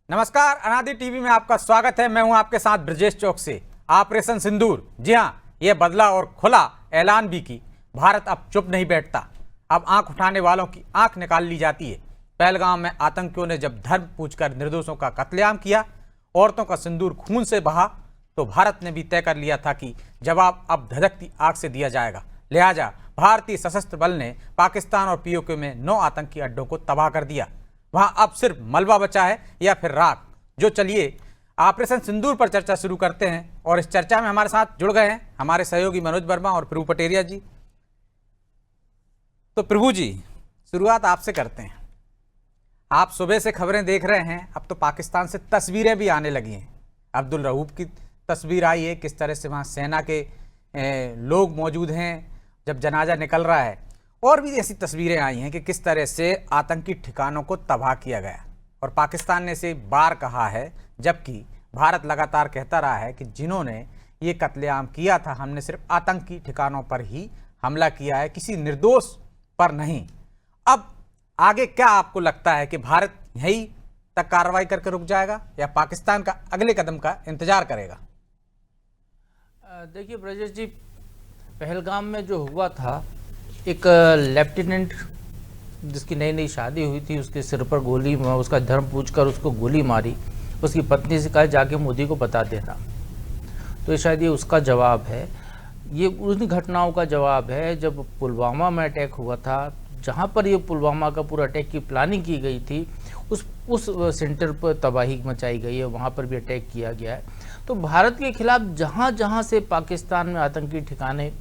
नमस्कार, अनादि टीवी में आपका स्वागत है। मैं हूं आपके साथ ब्रजेश चौक से। ऑपरेशन सिंदूर, जी हां, यह बदला और खुला ऐलान भी की भारत अब चुप नहीं बैठता। अब आंख उठाने वालों की आंख निकाल ली जाती है। पहलगाम में आतंकियों ने जब धर्म पूछकर निर्दोषों का कत्लेआम किया, औरतों का सिंदूर खून से बहा, तो भारत ने भी तय कर लिया था कि जवाब अब धधकती आग से दिया जाएगा। लिहाजा भारतीय सशस्त्र बल ने पाकिस्तान और पीओके में 9 आतंकी अड्डों को तबाह कर दिया। वहां अब सिर्फ मलबा बचा है या फिर राख। जो चलिए ऑपरेशन सिंदूर पर चर्चा शुरू करते हैं, और इस चर्चा में हमारे साथ जुड़ गए हैं हमारे सहयोगी मनोज वर्मा और प्रभु पटेरिया जी। तो प्रभु जी, शुरुआत आपसे करते हैं। आप सुबह से खबरें देख रहे हैं, अब तो पाकिस्तान से तस्वीरें भी आने लगी हैं। अब्दुल रऊफ की तस्वीर आई है, किस तरह से वहाँ सेना के लोग मौजूद हैं जब जनाजा निकल रहा है, और भी ऐसी तस्वीरें आई हैं कि किस तरह से आतंकी ठिकानों को तबाह किया गया। और पाकिस्तान ने इसे बार कहा है, जबकि भारत लगातार कहता रहा है कि जिन्होंने ये कत्लेआम किया था, हमने सिर्फ आतंकी ठिकानों पर ही हमला किया है, किसी निर्दोष पर नहीं। अब आगे क्या आपको लगता है कि भारत यही तक कार्रवाई करके रुक जाएगा या पाकिस्तान का अगले कदम का इंतजार करेगा? देखिए ब्रजेश जी, पहलगाम में जो हुआ था, एक लेफ्टिनेंट जिसकी नई नई शादी हुई थी, उसके सिर पर गोली, उसका धर्म पूछकर उसको गोली मारी। उसकी पत्नी से कहा जाके मोदी को बता देना। तो शायद ये उसका जवाब है, ये उन घटनाओं का जवाब है जब पुलवामा में अटैक हुआ था, जहाँ पर ये पुलवामा का पूरा अटैक की प्लानिंग की गई थी, उस सेंटर पर तबाही मचाई गई है, वहाँ पर भी अटैक किया गया है। तो भारत के खिलाफ जहाँ जहाँ से पाकिस्तान में आतंकी ठिकाने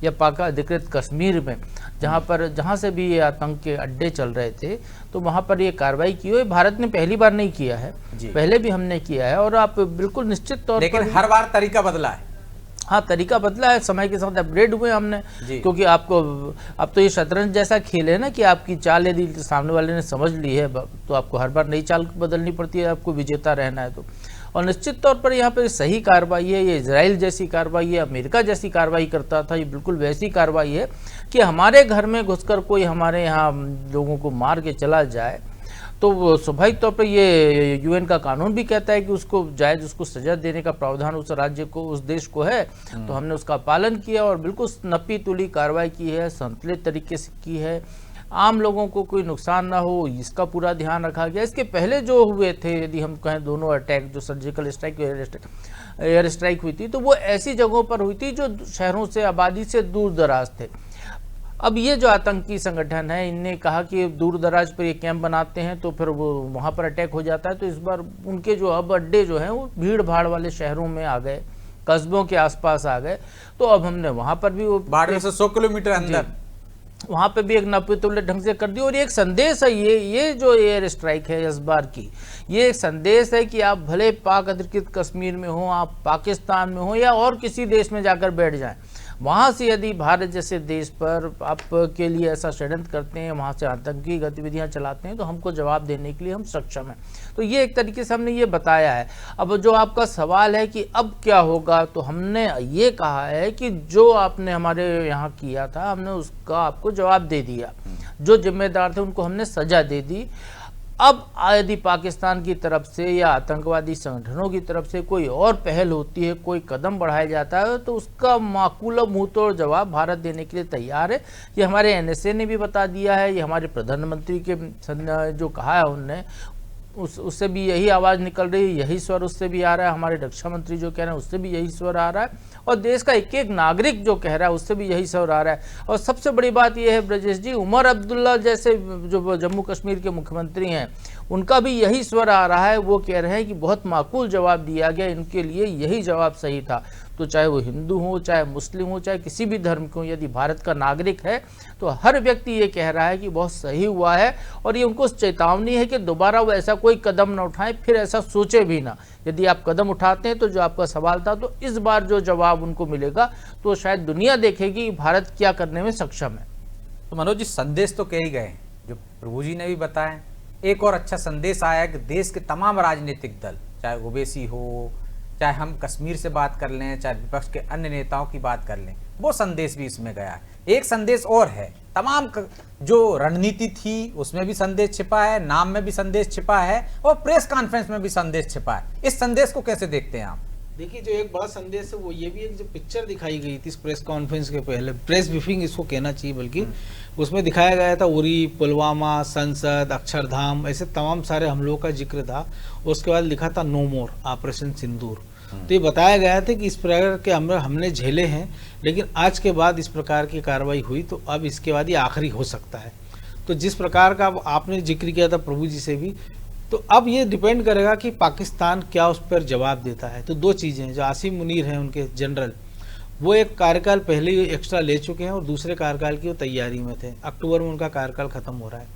या पाक अधिकृत कश्मीर में जहाँ से भी ये आतंक के अड्डे चल रहे थे, तो वहाँ पर ये कार्रवाई की हुई। भारत ने पहली बार नहीं किया है, पहले भी हमने किया है, और आप बिल्कुल निश्चित तौर पर, लेकिन हर बार तरीका बदला है। हाँ, तरीका बदला है, समय के साथ अपग्रेड हुए हमने, क्योंकि आपको अब तो ये शतरंज जैसा खेल है ना कि आपकी चाल यदि सामने वाले ने समझ ली है तो आपको हर बार नई चाल बदलनी पड़ती है, आपको विजेता रहना है तो। और निश्चित तौर पर यहाँ पर सही कार्रवाई है, ये इजराइल जैसी कार्रवाई है, अमेरिका जैसी कार्रवाई करता था, ये बिल्कुल वैसी कार्रवाई है कि हमारे घर में घुसकर कोई हमारे यहाँ लोगों को मार के चला जाए तो स्वाभाविक तौर पर ये यूएन का कानून भी कहता है कि उसको जायज़ उसको सजा देने का प्रावधान उस राज्य को, उस देश को है। तो हमने उसका पालन किया और बिल्कुल नपी तुली कार्रवाई की है, संतुलित तरीके से की है, आम लोगों को कोई नुकसान ना हो इसका पूरा ध्यान रखा गया। इसके पहले जो हुए थे, यदि हम कहें दोनों अटैक, जो सर्जिकल स्ट्राइक, एयर स्ट्राइक हुई थी, तो वो ऐसी जगहों पर हुई थी जो शहरों से, आबादी से दूर दराज थे। अब ये जो आतंकी संगठन है, इनने कहा कि दूर दराज पर ये कैंप बनाते हैं तो फिर वो वहाँ पर अटैक हो जाता है। तो इस बार उनके जो अब अड्डे जो हैं वो भीड़ भाड़ वाले शहरों में आ गए, कस्बों के आसपास आ गए। तो अब हमने वहाँ पर भी वो बाड़मेर से 100 किलोमीटर अंदर वहाँ पे भी एक नापतुल्य ढंग से कर दी। और एक संदेश है, ये जो एयर स्ट्राइक है इस बार की, ये एक संदेश है कि आप भले पाक अधिकृत कश्मीर में हो, आप पाकिस्तान में हो या और किसी देश में जाकर बैठ जाएं, वहाँ से यदि भारत जैसे देश पर आपके लिए ऐसा षड्यंत्र करते हैं, वहाँ से आतंकी गतिविधियाँ चलाते हैं, तो हमको जवाब देने के लिए हम सक्षम हैं। तो ये एक तरीके से हमने ये बताया है। अब जो आपका सवाल है कि अब क्या होगा, तो हमने ये कहा है कि जो आपने हमारे यहाँ किया था, हमने उसका आपको जवाब दे दिया। जो जिम्मेदार थे उनको हमने सजा दे दी। अब यदि पाकिस्तान की तरफ से या आतंकवादी संगठनों की तरफ से कोई और पहल होती है, कोई कदम बढ़ाया जाता है, तो उसका माकूल मुंहतोड़ जवाब भारत देने के लिए तैयार है। ये हमारे एनएसए ने भी बता दिया है, ये हमारे प्रधानमंत्री के जो कहा है उनने, उससे भी यही आवाज़ निकल रही है, यही स्वर उससे भी आ रहा है। हमारे रक्षा मंत्री जो कह रहे हैं उससे भी यही स्वर आ रहा है, और देश का एक एक नागरिक जो कह रहा है उससे भी यही स्वर आ रहा है। और सबसे बड़ी बात यह है ब्रजेश जी, उमर अब्दुल्ला जैसे जो जम्मू कश्मीर के मुख्यमंत्री हैं, उनका भी यही स्वर आ रहा है। वो कह रहे हैं कि बहुत माकूल जवाब दिया गया, इनके लिए यही जवाब सही था। तो चाहे वो हिंदू हो, चाहे मुस्लिम हो, चाहे किसी भी धर्म के हो, यदि भारत का नागरिक है तो हर व्यक्ति ये कह रहा है कि बहुत सही हुआ है। और ये उनको चेतावनी है कि दोबारा वो ऐसा कोई कदम न उठाएं, फिर ऐसा सोचे भी ना। यदि आप कदम उठाते हैं, तो जो आपका सवाल था, तो इस बार जो जवाब उनको मिलेगा तो शायद दुनिया देखेगी भारत क्या करने में सक्षम है। तो मनोज जी, संदेश तो कह ही गए, जो प्रभु जी ने भी बताया। एक और अच्छा संदेश आया कि देश के तमाम राजनीतिक दल, चाहे ओवैसी हो, चाहे हम कश्मीर से बात कर लें, चाहे विपक्ष के अन्य नेताओं की बात कर लें, वो संदेश भी इसमें गया है। एक संदेश और है, तमाम जो रणनीति थी उसमें भी संदेश छिपा है, नाम में भी संदेश छिपा है और प्रेस कॉन्फ्रेंस में भी संदेश छिपा है। इस संदेश को कैसे देखते हैं आप? देखिए, जो एक बड़ा संदेश है वो ये भी एक जो पिक्चर दिखाई गई थी इस प्रेस कॉन्फ्रेंस के पहले, प्रेस ब्रीफिंग इसको कहना चाहिए, बल्कि उसमें दिखाया गया था उरी, पुलवामा, संसद, अक्षरधाम, ऐसे तमाम सारे हमलों का जिक्र था। उसके बाद लिखा था नो मोर, ऑपरेशन सिंदूर। तो ये बताया गया था कि इस प्रकार के हमने झेले हैं, लेकिन आज के बाद इस प्रकार की कार्रवाई हुई तो अब इसके बाद ये आखिरी हो सकता है। तो जिस प्रकार का आपने जिक्र किया था प्रभु जी से भी, तो अब ये डिपेंड करेगा कि पाकिस्तान क्या उस पर जवाब देता है। तो दो चीज़ें हैं, जो आसिम मुनीर हैं उनके जनरल, वो एक कार्यकाल पहले ही एक्स्ट्रा ले चुके हैं और दूसरे कार्यकाल की वो तैयारी में थे। अक्टूबर में उनका कार्यकाल खत्म हो रहा है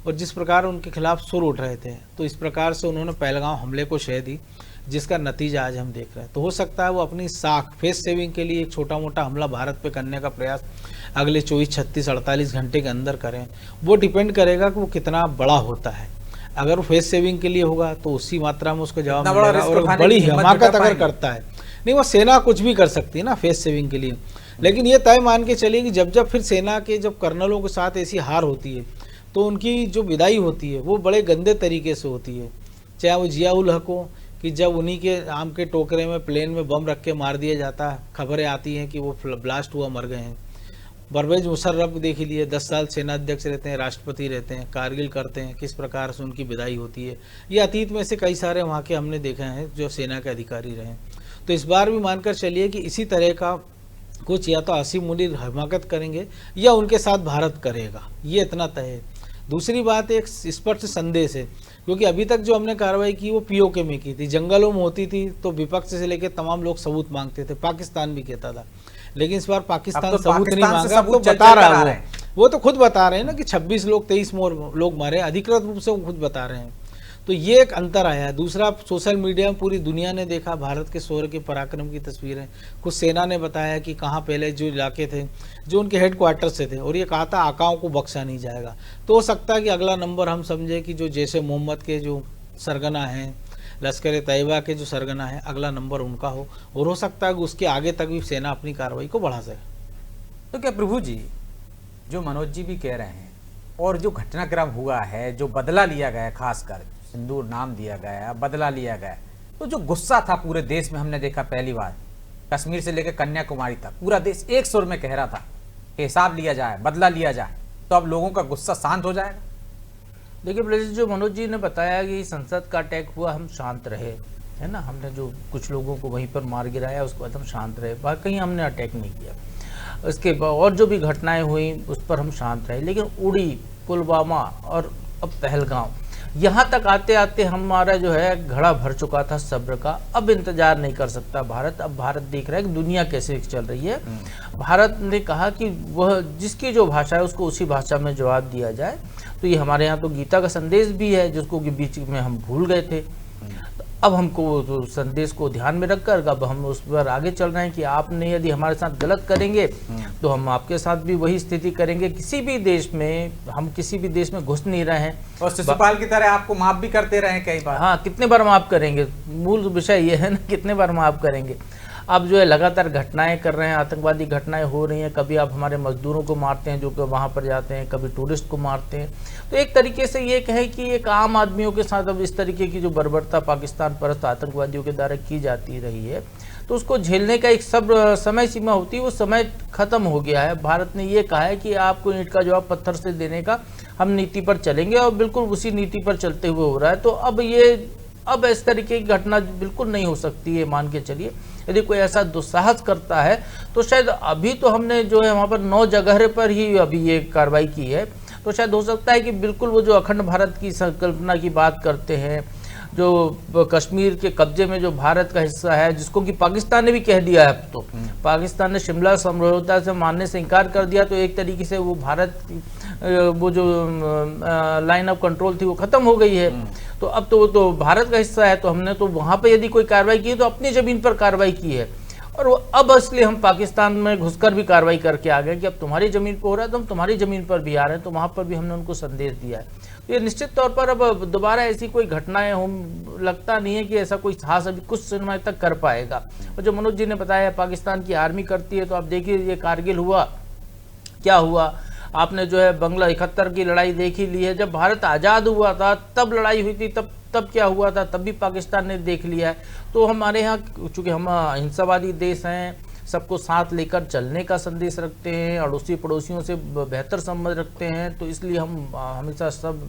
और जिस प्रकार उनके खिलाफ सुर उठ रहे थे, तो इस प्रकार से उन्होंने पहलगाम हमले को शह दी, जिसका नतीजा आज हम देख रहे हैं। तो हो सकता है वो अपनी साख फेस सेविंग के लिए एक छोटा मोटा हमला भारत पे करने का प्रयास अगले 24, 36, 48 घंटे के अंदर करें। वो डिपेंड करेगा कि वो कितना बड़ा होता है। अगर वो फेस सेविंग के लिए होगा तो उसी मात्रा में उसको जवाब मिलेगा, और बड़ी हिमाकत अगर करता है, नहीं वो सेना कुछ भी कर सकती है ना फेस सेविंग के लिए। लेकिन ये तय मान के चलिए कि जब फिर सेना के जब कर्नलों के साथ ऐसी हार होती है तो उनकी जो विदाई होती है वो बड़े गंदे तरीके से होती है। चाहे वो जिया उल हक हो कि जब उन्हीं के आम के टोकरे में प्लेन में बम रख के मार दिया जाता है, खबरें आती हैं कि वो ब्लास्ट हुआ, मर गए हैं। परवेज मुशर्रफ देख लिए, 10 साल सेनाध्यक्ष रहते हैं, राष्ट्रपति रहते हैं, कारगिल करते हैं, किस प्रकार से उनकी विदाई होती है। ये अतीत में से कई सारे वहाँ के हमने देखे हैं जो सेना के अधिकारी रहे। तो इस बार भी मानकर चलिए कि इसी तरह का कुछ या तो आसिम मुनीर हिमाकत करेंगे या उनके साथ भारत करेगा, ये इतना तय है। दूसरी बात एक स्पष्ट संदेश है, क्योंकि अभी तक जो हमने कार्रवाई की वो पीओके में की थी, जंगलों में होती थी, तो विपक्ष से लेकर तमाम लोग सबूत मांगते थे, पाकिस्तान भी कहता था। लेकिन इस बार पाकिस्तान तो सबूत नहीं मांगा, सबूत तो बता रहा है वो तो खुद बता रहे हैं ना कि 26 लोग 23 लोग मारे, अधिकृत रूप से वो खुद बता रहे हैं। तो ये एक अंतर आया है। दूसरा, सोशल मीडिया में पूरी दुनिया ने देखा भारत के शौर्य के पराक्रम की तस्वीरें। कुछ सेना ने बताया कि कहाँ पहले जो इलाके थे जो उनके हेडक्वार्टर से थे, और ये कहा था आकाओं को बख्शा नहीं जाएगा। तो हो सकता है कि अगला नंबर हम समझे कि जो जैसे मोहम्मद के जो सरगना हैं, लश्कर तैयबा के जो सरगना है, अगला नंबर उनका हो, और हो सकता है कि उसके आगे तक भी सेना अपनी कार्रवाई को बढ़ा सके। तो क्या प्रभु जी, जो मनोज जी भी कह रहे हैं और जो घटनाक्रम हुआ है, जो बदला लिया गया, खासकर सिंदूर नाम दिया गया, बदला लिया गया, तो जो गुस्सा था पूरे देश में, हमने देखा पहली बार कश्मीर से लेकर कन्याकुमारी तक पूरा देश एक सुर में कह रहा था कि हिसाब लिया जाए, बदला लिया जाए। तो अब लोगों का गुस्सा शांत हो जाएगा। देखिए ब्रजेश, जो मनोज जी ने बताया कि संसद का अटैक हुआ, हम शांत रहे, है ना, हमने जो कुछ लोगों को वहीं पर मार गिराया, उसके बाद हम शांत रहे, बाहर कहीं हमने अटैक नहीं किया। उसके बाद और जो भी घटनाएं हुई उस पर हम शांत रहे। लेकिन उड़ी, पुलवामा और अब पहलगाम, यहाँ तक आते आते हमारा जो है घड़ा भर चुका था सब्र का। अब इंतजार नहीं कर सकता भारत। अब भारत देख रहा है कि दुनिया कैसे चल रही है। भारत ने कहा कि वह जिसकी जो भाषा है उसको उसी भाषा में जवाब दिया जाए। तो ये हमारे यहाँ तो गीता का संदेश भी है, जिसको कि बीच में हम भूल गए थे। अब हमको तो संदेश को ध्यान में रखकर अब हम उस पर आगे चल रहे हैं कि आपने यदि हमारे साथ गलत करेंगे तो हम आपके साथ भी वही स्थिति करेंगे। किसी भी देश में हम किसी भी देश में घुस नहीं रहे हैं, और शिशुपाल की तरह आपको माफ भी करते रहे कई बार। हाँ, कितने बार माफ करेंगे, मूल विषय ये है ना, कितने बार माफ करेंगे। अब जो है लगातार घटनाएं कर रहे हैं, आतंकवादी घटनाएं हो रही हैं। कभी आप हमारे मजदूरों को मारते हैं जो कि वहाँ पर जाते हैं, कभी टूरिस्ट को मारते हैं। तो एक तरीके से ये कहें कि एक आम आदमियों के साथ अब इस तरीके की जो बर्बरता पाकिस्तान परस्त आतंकवादियों के द्वारा की जाती रही है, तो उसको झेलने का एक सब समय सीमा होती है, वो समय खत्म हो गया है। भारत ने ये कहा है कि आपको ईंट का जवाब पत्थर से देने का हम नीति पर चलेंगे, और बिल्कुल उसी नीति पर चलते हुए हो रहा है। तो अब इस तरीके की घटना बिल्कुल नहीं हो सकती है। मान के चलिए यदि कोई ऐसा दुस्साहस करता है तो शायद अभी तो हमने जो है वहाँ पर 9 जगह पर ही अभी ये कार्रवाई की है, तो शायद हो सकता है कि बिल्कुल वो जो अखंड भारत की संकल्पना की बात करते हैं, जो कश्मीर के कब्जे में जो भारत का हिस्सा है, जिसको कि पाकिस्तान ने भी कह दिया है। अब तो पाकिस्तान ने शिमला समझौता से मानने से इनकार कर दिया, तो एक तरीके से वो भारत वो जो लाइन ऑफ कंट्रोल थी वो खत्म हो गई है। तो अब तो वो तो भारत का हिस्सा है, तो हमने तो वहाँ पे यदि कोई कार्रवाई की है तो अपनी ज़मीन पर कार्रवाई की है। और अब इसलिए हम पाकिस्तान में घुसकर भी कार्रवाई करके आ गए कि अब तुम्हारी ज़मीन पर हो रहा है तो हम तुम्हारी ज़मीन पर भी आ रहे हैं। तो वहाँ पर भी हमने उनको संदेश दिया है। ये निश्चित तौर पर अब दोबारा ऐसी कोई घटनाएं हो, लगता नहीं है कि ऐसा कोई साहस अभी कुछ समय तक कर पाएगा। और जो मनोज जी ने बताया पाकिस्तान की आर्मी करती है, तो आप देखिए ये कारगिल हुआ, क्या हुआ, आपने जो है बंगला 71 की लड़ाई देख ही ली है। जब भारत आज़ाद हुआ था तब लड़ाई हुई थी, तब क्या हुआ था, तब भी पाकिस्तान ने देख लिया है। तो हमारे यहाँ चूँकि हम अहिंसावादी देश हैं, सबको साथ लेकर चलने का संदेश रखते हैं, अड़ोसी पड़ोसियों से बेहतर संबंध रखते हैं, तो इसलिए हम हमेशा सब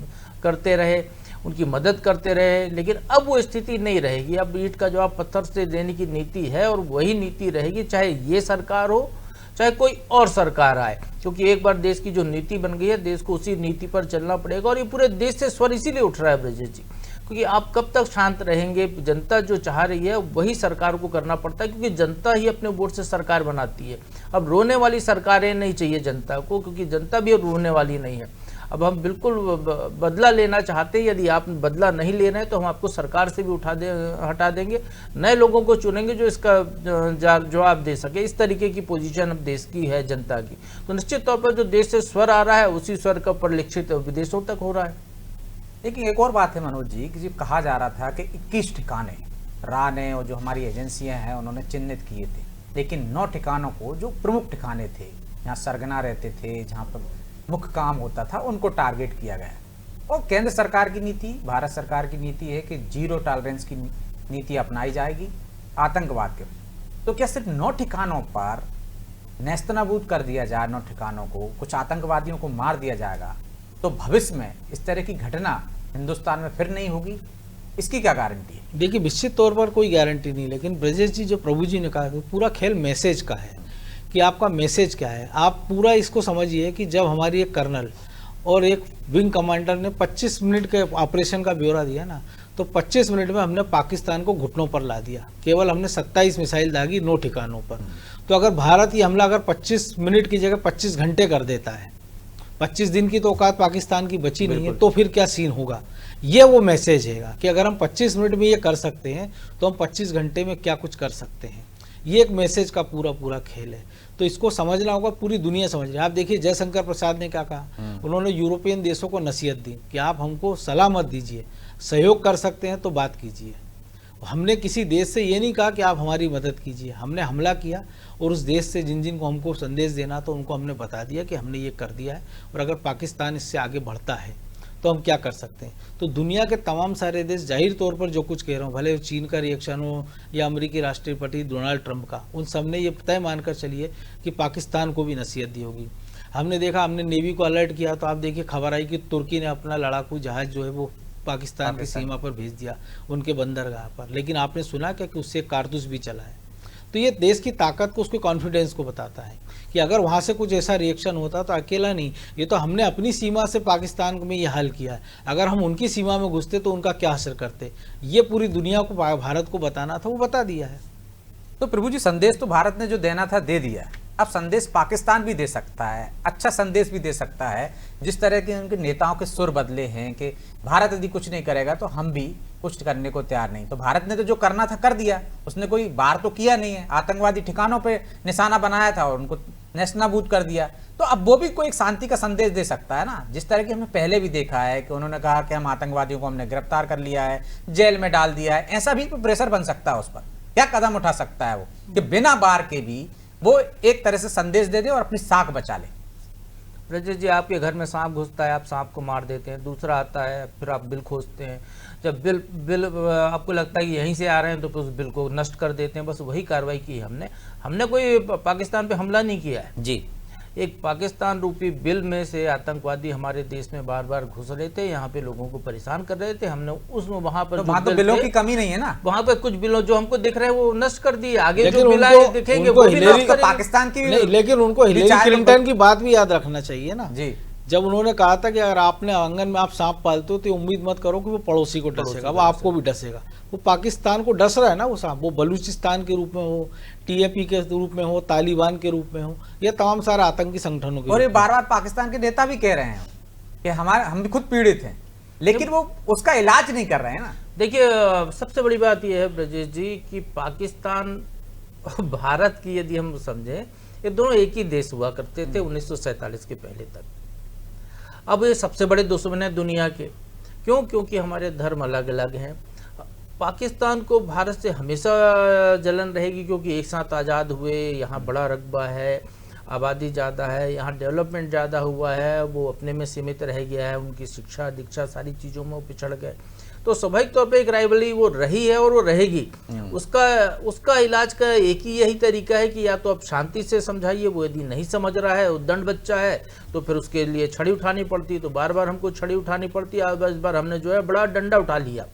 करते रहे, उनकी मदद करते रहे। लेकिन अब वो स्थिति नहीं रहेगी। अब ईंट का जवाब पत्थर से देने की नीति है, और वही नीति रहेगी चाहे ये सरकार हो चाहे कोई और सरकार आए, क्योंकि एक बार देश की जो नीति बन गई है, देश को उसी नीति पर चलना पड़ेगा। और ये पूरे देश से स्वर इसीलिए उठ रहा है ब्रजेश जी, क्योंकि आप कब तक शांत रहेंगे। जनता जो चाह रही है वही सरकार को करना पड़ता है, क्योंकि जनता ही अपने वोट से सरकार बनाती है। अब रोने वाली सरकारें नहीं चाहिए जनता को, क्योंकि जनता भी रोने वाली नहीं है। अब हम बिल्कुल बदला लेना चाहते हैं, यदि आप बदला नहीं ले रहे हैं तो हम आपको सरकार से भी हटा देंगे, नए लोगों को चुनेंगे जो इसका जवाब दे सके। इस तरीके की पोजीशन अब देश की है जनता की। तो निश्चित तौर पर जो देश से स्वर आ रहा है, उसी स्वर का परिलक्षित विदेशों तक हो रहा है। लेकिन एक और बात है मनोज जी, कि कहा जा रहा था कि 21 ठिकाने रा ने और जो हमारी एजेंसियां हैं उन्होंने चिन्हित किए थे, लेकिन 9 ठिकानों को जो प्रमुख ठिकाने थे, जहाँ सरगना रहते थे, जहाँ पर मुख्य काम होता था, उनको टारगेट किया गया। और केंद्र सरकार की नीति, भारत सरकार की नीति है कि 0 टॉलरेंस की नीति अपनाई जाएगी आतंकवाद के। तो क्या सिर्फ 9 ठिकानों पर नेस्तनाबूद कर दिया जाए, 9 ठिकानों को, कुछ आतंकवादियों को मार दिया जाएगा, तो भविष्य में इस तरह की घटना हिंदुस्तान में फिर नहीं होगी? इसकी क्या गारंटी है? देखिए, निश्चित तौर पर कोई गारंटी नहीं, लेकिन ब्रजेश जी, जो प्रभु जी ने कहा, पूरा खेल मैसेज का है कि आपका मैसेज क्या है। आप पूरा इसको समझिए कि जब हमारी एक कर्नल और एक विंग कमांडर ने 25 मिनट के ऑपरेशन का ब्यौरा दिया ना, तो 25 मिनट में हमने पाकिस्तान को घुटनों पर ला दिया। केवल हमने 27 मिसाइल दागी 9 ठिकानों पर। तो अगर भारत ये हमला अगर 25 मिनट की जगह 25 घंटे कर देता है, 25 दिन की तो औकात पाकिस्तान की बची नहीं है, तो फिर क्या सीन होगा। ये वो मैसेज है कि अगर हम 25 मिनट में ये कर सकते हैं तो हम 25 घंटे में क्या कुछ कर सकते हैं। ये एक मैसेज का पूरा खेल है। तो इसको समझना होगा, पूरी दुनिया समझ रही है। आप देखिए जयशंकर प्रसाद ने क्या कहा, उन्होंने यूरोपियन देशों को नसीहत दी कि आप हमको सलाह मत दीजिए, सहयोग कर सकते हैं तो बात कीजिए। हमने किसी देश से ये नहीं कहा कि आप हमारी मदद कीजिए, हमने हमला किया और उस देश से जिन जिन को हमको संदेश देना तो उनको हमने बता दिया कि हमने ये कर दिया है, और अगर पाकिस्तान इससे आगे बढ़ता है तो हम क्या कर सकते हैं। तो दुनिया के तमाम सारे देश जाहिर तौर पर जो कुछ कह रहा हूँ, भले चीन का रिएक्शन हो या अमेरिकी राष्ट्रपति डोनाल्ड ट्रंप का, उन सब ने ये तय मानकर चलिए कि पाकिस्तान को भी नसीहत दी होगी। हमने देखा, हमने नेवी को अलर्ट किया, तो आप देखिए खबर आई कि तुर्की ने अपना लड़ाकू जहाज जो है वो पाकिस्तान की सीमा पर भेज दिया, उनके बंदरगाह पर। लेकिन आपने सुना क्या कि उससे कारतूस भी चला है। तो ये देश की ताकत को, उसके कॉन्फिडेंस को बताता है कि अगर वहाँ से कुछ ऐसा रिएक्शन होता तो अकेला नहीं, ये तो हमने अपनी सीमा से पाकिस्तान में ये हल किया है, अगर हम उनकी सीमा में घुसते तो उनका क्या असर करते। ये पूरी दुनिया को, भारत को बताना था, वो बता दिया है। तो प्रभु जी, संदेश तो भारत ने जो देना था दे दिया है। अब संदेश पाकिस्तान भी दे सकता है, अच्छा संदेश भी दे सकता है। जिस तरह के उनके नेताओं के सुर बदले हैं कि भारत यदि कुछ नहीं करेगा तो हम भी कुछ करने को तैयार नहीं। तो भारत ने तो जो करना था कर दिया, उसने कोई बार तो किया नहीं है, आतंकवादी ठिकानों पे निशाना बनाया था और उनको नेस्तनाबूद कर दिया। तो अब वो भी कोई एक शांति का संदेश दे सकता है ना, जिस तरह की हमने पहले भी देखा है कि उन्होंने कहा कि हम आतंकवादियों को हमने गिरफ्तार कर लिया है, जेल में डाल दिया है। ऐसा भी प्रेशर बन सकता है उस पर, क्या कदम उठा सकता है वो कि बिना बार के भी वो एक तरह से संदेश दे दे और अपनी साख बचा ले। ब्रजेश जी, आपके घर में सांप घुसता है, आप सांप को मार देते हैं, दूसरा आता है, फिर आप बिल खोजते हैं। जब बिल आपको लगता है कि यहीं से आ रहे हैं तो उस बिल को नष्ट कर देते हैं। बस वही कार्रवाई की है हमने कोई पाकिस्तान पे हमला नहीं किया है जी। एक पाकिस्तान रूपी बिल में से आतंकवादी हमारे देश में बार बार घुस रहे थे, यहाँ पे लोगों को परेशान कर रहे थे। हमने उसमें वहां पर तो बिलों की कमी नहीं है ना, वहां पर कुछ बिलों जो हमको दिख रहे हैं वो नष्ट कर दिए। आगे जो बिल आए दिखेंगे वो भी नष्ट करेंगे। पाकिस्तान की, लेकिन उनको हिलेरी क्लिंटन की बात भी याद रखना चाहिए ना जी। जब उन्होंने कहा था कि अगर आपने आंगन में आप सांप पालते हो तो उम्मीद मत करो कि वो पड़ोसी को डसेगा, वो आपको भी डसेगा। वो पाकिस्तान को डस रहा है ना वो सांप, वो बलूचिस्तान के रूप में हो, टीएपी के रूप में हो, तालिबान के रूप में हो, ये तमाम सारे आतंकी संगठनों के। और ये बार बार पाकिस्तान के नेता भी कह रहे हैं कि हम भी खुद पीड़ित हैं, लेकिन वो उसका इलाज नहीं कर रहे हैं ना। देखिए, सबसे बड़ी बात यह है ब्रजेश जी कि पाकिस्तान और भारत की यदि हम समझें, ये दोनों एक ही देश हुआ करते थे 1947 के पहले तक। अब ये सबसे बड़े दुश्मन है दुनिया के। क्यों? क्योंकि हमारे धर्म अलग अलग हैं। पाकिस्तान को भारत से हमेशा जलन रहेगी, क्योंकि एक साथ आज़ाद हुए, यहाँ बड़ा रकबा है, आबादी ज़्यादा है, यहाँ डेवलपमेंट ज़्यादा हुआ है, वो अपने में सीमित रह गया है, उनकी शिक्षा दीक्षा सारी चीज़ों में वो पिछड़ गए। तो स्वाभाविक तौर पे एक राइवली वो रही है और वो रहेगी। उसका इलाज का एक ही यही तरीका है कि या तो आप शांति से समझाइए, वो यदि नहीं समझ रहा है, उद्दंड बच्चा है, तो फिर उसके लिए छड़ी उठानी पड़ती है। तो बार बार हमको छड़ी उठानी पड़ती है। इस बार हमने जो है बड़ा डंडा उठा लिया,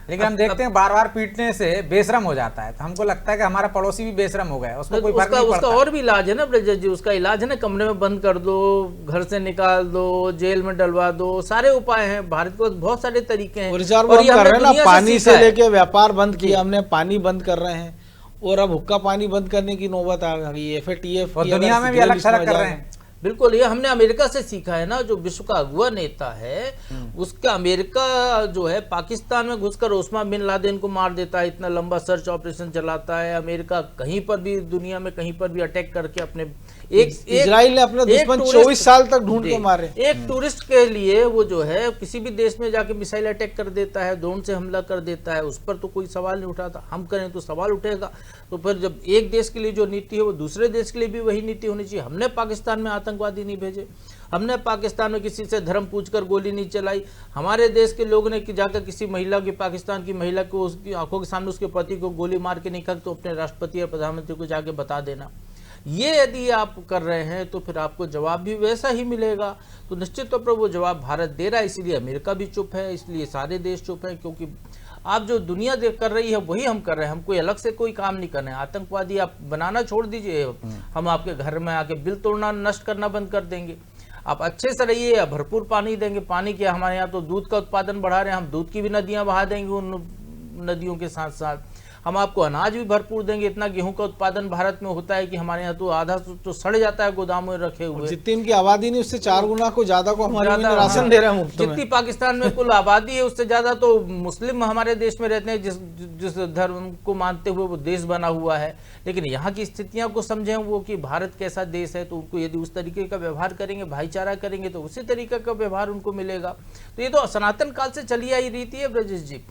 लेकिन हम देखते हैं बार बार पीटने से बेशरम हो जाता है। तो हमको लगता है कि हमारा पड़ोसी भी बेशरम हो गया, उसको कोई फर्क नहीं पड़ता। उसका और भी इलाज है ना ब्रजेश जी, उसका इलाज है ना, कमरे में बंद कर दो, घर से निकाल दो, जेल में डलवा दो, सारे उपाय हैं। भारत को बहुत सारे तरीके हैं। और ये कर रहे हैं ना, पानी से लेके व्यापार बंद किया हमने, पानी बंद कर रहे हैं, और अब हुक्का पानी बंद करने की नौबत आ गई। FATF और दुनिया में भी अलग थलग कर रहे हैं। बिल्कुल, ये हमने अमेरिका से सीखा है ना। जो विश्व का अगुआ नेता है, उसका अमेरिका जो है पाकिस्तान में घुसकर ओसामा बिन लादेन को मार देता है, इतना लंबा सर्च ऑपरेशन चलाता है। अमेरिका कहीं पर भी दुनिया में कहीं पर भी अटैक करके अपने इजराइल ने अपने दुश्मन 24 साल तक ढूंढ के मारे। एक टूरिस्ट के लिए वो जो है किसी भी देश में जाके मिसाइल अटैक कर देता है, ड्रोन से हमला कर देता है, उस पर तो कोई सवाल नहीं उठाता। हम करें तो सवाल उठेगा। तो फिर जब एक देश के लिए जो नीति है वो दूसरे देश के लिए भी वही नीति होनी चाहिए। हमने पाकिस्तान में आतंकवादी नहीं भेजे, हमने पाकिस्तान में किसी से धर्म पूछकर गोली नहीं चलाई। हमारे देश के लोग ने कि जाकर किसी महिला की, पाकिस्तान की महिला को, उसकी आंखों के सामने उसके पति को गोली मार के निकल, तो अपने राष्ट्रपति और प्रधानमंत्री को जाके बता देना। ये यदि आप कर रहे हैं तो फिर आपको जवाब भी वैसा ही मिलेगा। तो निश्चित तौर पर वो जवाब भारत दे रहा है, इसीलिए अमेरिका भी चुप है, इसलिए सारे देश चुप हैं। क्योंकि आप जो दुनिया कर रही है वही हम कर रहे हैं, हम कोई अलग से कोई काम नहीं कर रहे हैं। आतंकवादी आप बनाना छोड़ दीजिए, हम आपके घर में आके बिल तोड़ना, नष्ट करना बंद कर देंगे। आप अच्छे से रहिए या भरपूर पानी देंगे। पानी क्या, हमारे यहाँ तो दूध का उत्पादन बढ़ा रहे हैं, हम दूध की भी नदियाँ बहा देंगे। उन नदियों के साथ साथ हम आपको अनाज भी भरपूर देंगे। इतना गेहूं का उत्पादन भारत में होता है कि हमारे यहाँ तो आधा तो सड़ जाता है गोदामों में रखे हुए। जितनी इनकी आबादी नहीं, उससे 4 गुना को ज्यादा को हमारे राशन दे रहे हैं मुफ्त में। जितनी पाकिस्तान में कुल आबादी है उससे ज्यादा तो मुस्लिम हमारे देश में रहते हैं, जिस धर्म को मानते हुए वो देश बना हुआ है। लेकिन यहाँ की स्थितियां को समझें वो कि भारत कैसा देश है, तो उनको यदि उस तरीके का व्यवहार करेंगे, भाईचारा करेंगे, तो उसी तरीके का व्यवहार उनको मिलेगा। तो ये तो सनातन काल से चली आई रीति है ब्रजेश जी।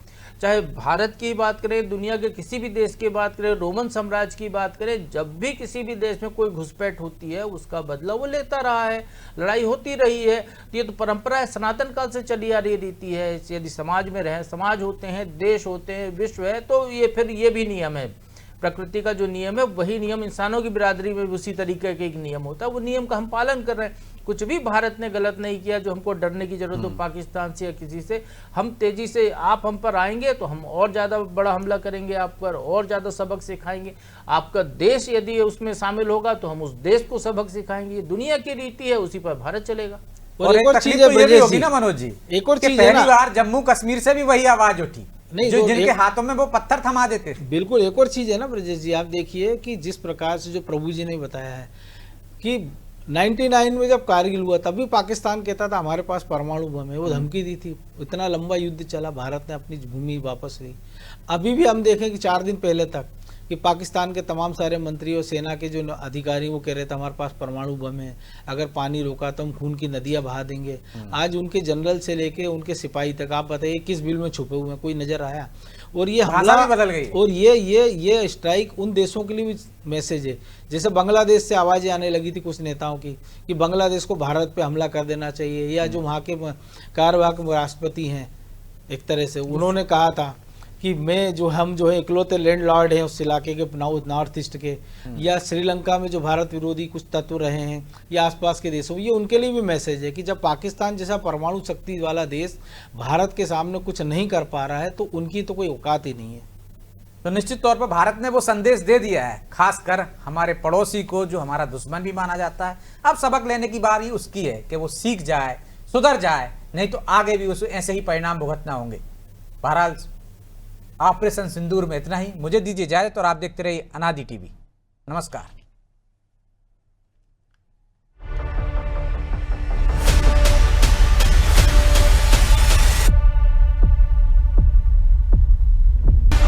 चाहे भारत की बात करें, दुनिया के किसी भी देश की बात करें, रोमन साम्राज्य की बात करें, जब भी किसी भी देश में कोई घुसपैठ होती है उसका बदला वो लेता रहा है, लड़ाई होती रही है। तो ये तो परंपरा है, सनातन काल से चली आ रही रीति है। यदि समाज में रहे, समाज होते हैं, देश होते हैं, विश्व है, तो ये फिर ये भी नियम है। प्रकृति का जो नियम है वही नियम इंसानों की बिरादरी में उसी तरीके का एक नियम होता है। वो नियम का हम पालन कर रहे हैं। कुछ भी भारत ने गलत नहीं किया जो हमको डरने की जरूरत हो पाकिस्तान से या किसी से। हम तेजी से, आप हम पर आएंगे तो हम और ज़्यादा बड़ा हमला करेंगे आप पर, और ज़्यादा सबक सिखाएंगे। आपका देश यदि उसमें शामिल होगा तो हम उस देश को सबक सिखाएंगे। ये दुनिया की रीति है, उसी पर भारत चलेगा। और एक और चीज होगी ना मनोज जी, एक और चीज पहली बार जम्मू कश्मीर से भी वही आवाज उठी, नहीं जो जिनके हाथों में वो पत्थर थमा देते थे। बिल्कुल, एक और चीज है ना ब्रजेश जी, आप देखिए कि जिस प्रकार से जो प्रभु जी ने बताया है कि 99 में जब कारगिल हुआ तभी पाकिस्तान कहता था हमारे पास परमाणु बम है, वो धमकी दी थी। इतना लंबा युद्ध चला, भारत ने अपनी भूमि वापस ली। अभी भी हम देखें कि 4 दिन पहले तक कि पाकिस्तान के तमाम सारे मंत्री और सेना के जो अधिकारी वो कह रहे थे हमारे पास परमाणु बम है, अगर पानी रोका तो हम खून की नदियां बहा देंगे। आज उनके जनरल से लेके उनके सिपाही तक आप बताइए किस बिल में छुपे हुए हैं, कोई नजर आया? और ये हमला भी बदल गई। और ये स्ट्राइक उन देशों के लिए भी मैसेज है। जैसे बांग्लादेश से आवाज़ें आने लगी थी कुछ नेताओं की कि बांग्लादेश को भारत पे हमला कर देना चाहिए, या जो वहाँ के कार्यवाहक राष्ट्रपति हैं एक तरह से उन्होंने कहा था कि हम जो है इकलौते लैंडलॉर्ड हैं उस इलाके के नॉर्थ ईस्ट के, या श्रीलंका में जो भारत विरोधी कुछ तत्व रहे हैं या आसपास के देशों, ये उनके लिए भी मैसेज है कि जब पाकिस्तान जैसा परमाणु शक्ति वाला देश भारत के सामने कुछ नहीं कर पा रहा है तो उनकी तो कोई औकात ही नहीं है। तो निश्चित तौर पर भारत ने वो संदेश दे दिया है, खासकर हमारे पड़ोसी को जो हमारा दुश्मन भी माना जाता है। अब सबक लेने की बारी उसकी है कि वो सीख जाए, सुधर जाए, नहीं तो आगे भी उसे ऐसे ही परिणाम भुगतना होंगे। बहरहाल ऑपरेशन सिंदूर में इतना ही। मुझे दीजिए इजाजत और आप देखते रहिए अनादि टीवी। नमस्कार।